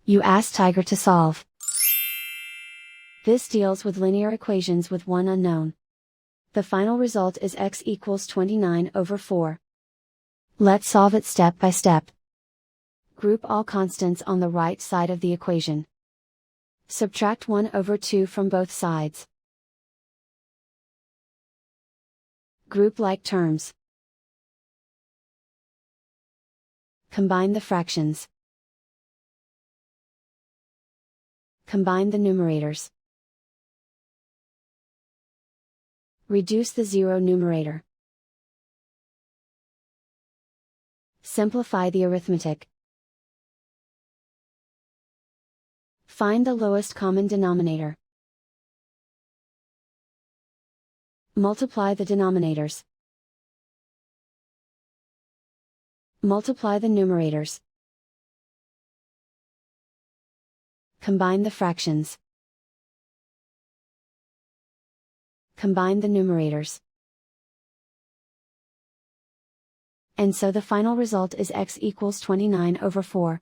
You ask Tiger to solve. This deals with linear equations with one unknown. The final result is x equals 29/4. Let's solve it step by step. Group all constants on the right side of the equation. Subtract 1/2 from both sides. Group like terms. Combine the fractions. Combine the numerators. Reduce the zero numerator. Simplify the arithmetic. Find the lowest common denominator. Multiply the denominators. Multiply the numerators. Combine the fractions. Combine the numerators. And so the final result is x equals 29/4.